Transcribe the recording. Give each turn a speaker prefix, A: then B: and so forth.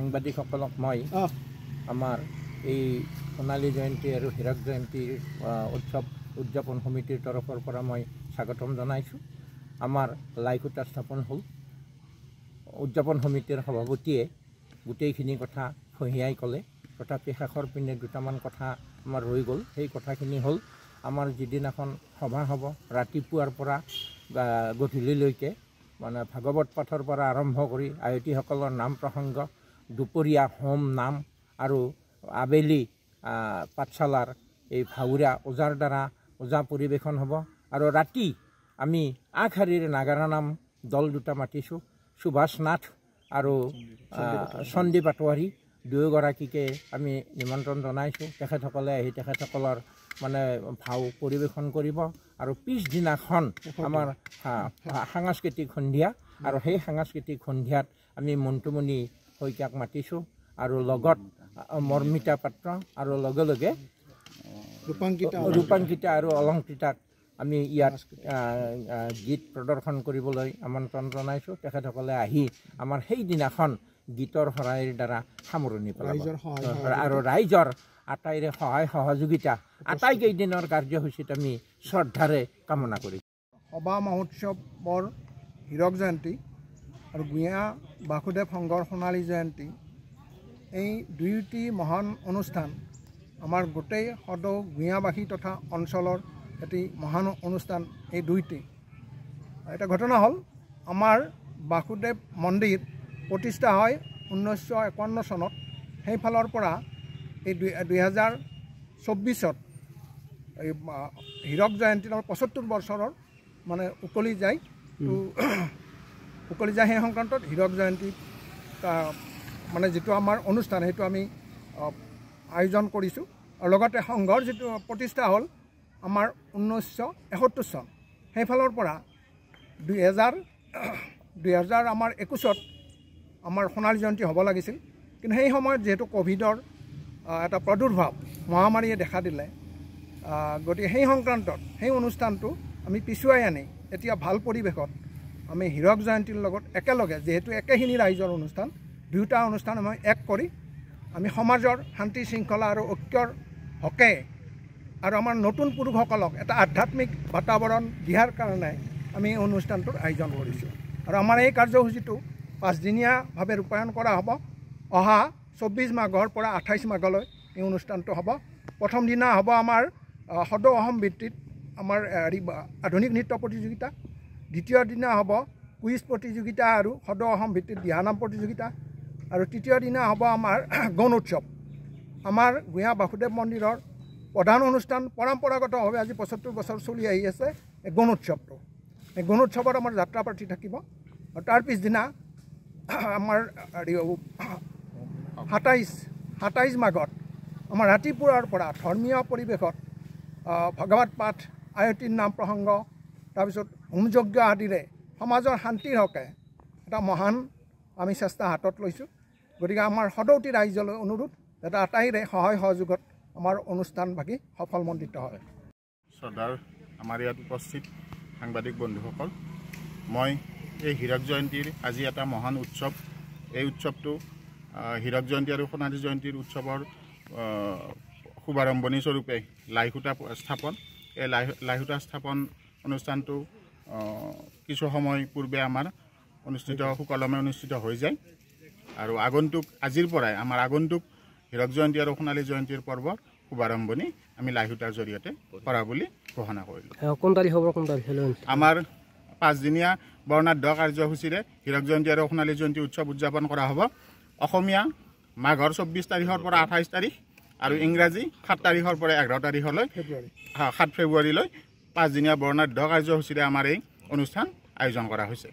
A: সাংবাদিকসকলক মই আমাৰ এই সোণালী জয়ন্তী আৰু হীৰক জয়ন্তীৰ উৎসৱ উদযাপন সমিতিৰ তৰফৰ পৰা মই স্বাগতম জনাইছোঁ। আমাৰ লাইখুটা স্থাপন হ'ল। উদযাপন সমিতিৰ সভাপতিয়ে গোটেইখিনি কথা ফহিয়াই ক'লে, তথাপি শেষৰ পিনে দুটামান কথা আমাৰ ৰৈ গ'ল। সেই কথাখিনি হ'ল আমাৰ যিদিনাখন সভা হ'ব ৰাতিপুৱাৰ পৰা গধূলিলৈকে মানে ভাগৱত পাঠৰ পৰা আৰম্ভ কৰি আয়তীসকলৰ নাম প্ৰসংগ, দুপৰীয়া হোম নাম আৰু আবেলি পাঠশালাৰ এই ভাওৰা ওজাৰ দ্বাৰা ওজা পৰিৱেশন হ'ব। আৰু ৰাতি আমি আগশাৰীৰ নাগাৰা নাম দল দুটা মাতিছোঁ, সুভাষ নাথ আৰু সন্দীপ পাটোৱাৰী দুয়োগৰাকীকে আমি নিমন্ত্ৰণ জনাইছোঁ। তেখেতসকলে আহি তেখেতসকলৰ মানে ভাও পৰিৱেশন কৰিব। আৰু পিছদিনাখন আমাৰ সাংস্কৃতিক সন্ধিয়া, আৰু সেই সাংস্কৃতিক সন্ধিয়াত আমি মন্টুমণি শইকীয়াক মাতিছোঁ আৰু লগত মৰ্মিতা পাত্ৰ আৰু লগে লগে ৰূপাংকিতা আৰু অলংকৃতাক আমি ইয়াত গীত প্ৰদৰ্শন কৰিবলৈ আমন্ত্ৰণ জনাইছোঁ। তেখেতসকলে আহি আমাৰ সেইদিনাখন গীতৰ শৰাইৰ দ্বাৰা সামৰণি পেলাব আৰু ৰাইজৰ আটাইৰে সহায় সহযোগিতা আটাইকেইদিনৰ কাৰ্যসূচীত আমি শ্ৰদ্ধাৰে কামনা কৰিছোঁ।
B: সভা মহোৎসৱৰ হীৰক জয়ন্তী আৰু গুঞা বাসুদেৱ সংঘৰ সোণালী জয়ন্তী, এই দুয়োটি মহান অনুষ্ঠান আমাৰ গোটেই সদৌ গুঞাবাসী তথা অঞ্চলৰ এটি মহান অনুষ্ঠান। এই দুইটি এটা ঘটনা হ'ল, আমাৰ বাসুদেৱ মন্দিৰ প্ৰতিষ্ঠা হয় 1951 চনত। সেইফালৰ পৰা এই 2024 এই হীৰক জয়ন্তীৰ 75 বছৰৰ মানে উকলি যায়। সেই সংক্ৰান্তত হীৰক জয়ন্তী মানে যিটো আমাৰ অনুষ্ঠান সেইটো আমি আয়োজন কৰিছোঁ। আৰু লগতে সংঘৰ যিটো প্ৰতিষ্ঠা হ'ল আমাৰ 1971 চন, সেইফালৰ পৰা 2000 আমাৰ 21ত আমাৰ সোণালী জয়ন্তী হ'ব লাগিছিল। কিন্তু সেই সময়ত যিহেতু ক'ভিডৰ এটা প্ৰাদুৰ্ভাৱ মহামাৰীয়ে দেখা দিলে, গতিকে সেই সংক্ৰান্তত সেই অনুষ্ঠানটো আমি পিছুৱাই আনি এতিয়া ভাল পৰিৱেশত আমি হীৰক জয়ন্তীৰ লগত একেলগে, যিহেতু একেখিনি ৰাইজৰ অনুষ্ঠান, দুয়োটা অনুষ্ঠান আমি এক কৰি আমি সমাজৰ শান্তি শৃংখলা আৰু ঐক্যৰ হকে আৰু আমাৰ নতুন পুৰুষসকলক এটা আধ্যাত্মিক বাতাবৰণ দিয়াৰ কাৰণে আমি এই অনুষ্ঠানটোৰ আয়োজন কৰিছোঁ। আৰু আমাৰ এই কাৰ্যসূচীটো 5দিনীয়াভাৱে ৰূপায়ণ কৰা হ'ব। অহা 24 মাঘৰ পৰা 28 মাঘলৈ এই অনুষ্ঠানটো হ'ব। প্ৰথম দিনা হ'ব আমাৰ সদৌ অসম ভিত্তিত আমাৰ আধুনিক নৃত্য প্ৰতিযোগিতা। দ্বিতীয় দিনা হ'ব কুইজ প্ৰতিযোগিতা আৰু সদৌ অসম ভিত্তিত দিহানাম প্ৰতিযোগিতা। আৰু তৃতীয় দিনা হ'ব আমাৰ গণ উৎসৱ। আমাৰ গুঞা বাসুদেৱ মন্দিৰৰ প্ৰধান অনুষ্ঠান পৰম্পৰাগতভাৱে আজি 75 বছৰ চলি আহি আছে এই গণ উৎসৱটো। এই গণ উৎসৱত আমাৰ যাত্ৰা পাৰ্টি থাকিব। আৰু তাৰ পিছদিনা আমাৰ 27 মাঘত আমাৰ ৰাতিপুৱাৰ পৰা ধৰ্মীয় পৰিৱেশত ভাগৱত পাঠ, আয়তীৰ নাম প্ৰসংগ, তাৰপিছত হোমযজ্ঞ আদিৰে সমাজৰ শান্তিৰ হকে এটা মহান আমি চেষ্টা হাতত লৈছোঁ। গতিকে আমাৰ সদৌতি ৰাইজলৈ অনুৰোধ যাতে আটাইৰে সহায় সহযোগত আমাৰ অনুষ্ঠানভাগী সফলমণ্ডিত হয়।
C: শ্ৰদ্ধাৰ আমাৰ ইয়াত উপস্থিত সাংবাদিক বন্ধুসকল, মই এই হীৰক জয়ন্তীৰ আজি এটা মহান উৎসৱ, এই উৎসৱটো হীৰক জয়ন্তী আৰু সোণালী জয়ন্তীৰ উৎসৱৰ শুভাৰম্ভণি স্বৰূপে লাইখুটা স্থাপন, এই লাইখুটা স্থাপন অনুষ্ঠানটো কিছু সময় পূৰ্বে আমাৰ সুকলমে অনুষ্ঠিত হৈ যায়। আৰু আজিৰ পৰাই আমাৰ আগন্তুক হীৰক জয়ন্তী আৰু সোণালী জয়ন্তীৰ পৰ্বৰ শুভাৰম্ভণি আমি লাইখুটাৰ জৰিয়তে কৰা বুলি ঘোষণা কৰিলোঁ।
D: কোন তাৰিখ হ'ব? কোন তাৰিখ?
C: আমাৰ 5দিনীয়া বৰ্ণাঢ্য কাৰ্যসূচীৰে হীৰক জয়ন্তী আৰু সোণালী জয়ন্তী উৎসৱ উদযাপন কৰা হ'ব। অসমীয়া মাঘৰ 24 তাৰিখৰ পৰা 28 তাৰিখ আৰু ইংৰাজী 7 তাৰিখৰ পৰা 11 তাৰিখলৈ 7 ফেব্ৰুৱাৰীলৈ 5দিনীয়া বৰ্ণাঢ্য কাৰ্যসূচীৰে আমাৰ এই অনুষ্ঠান আয়োজন কৰা হৈছে।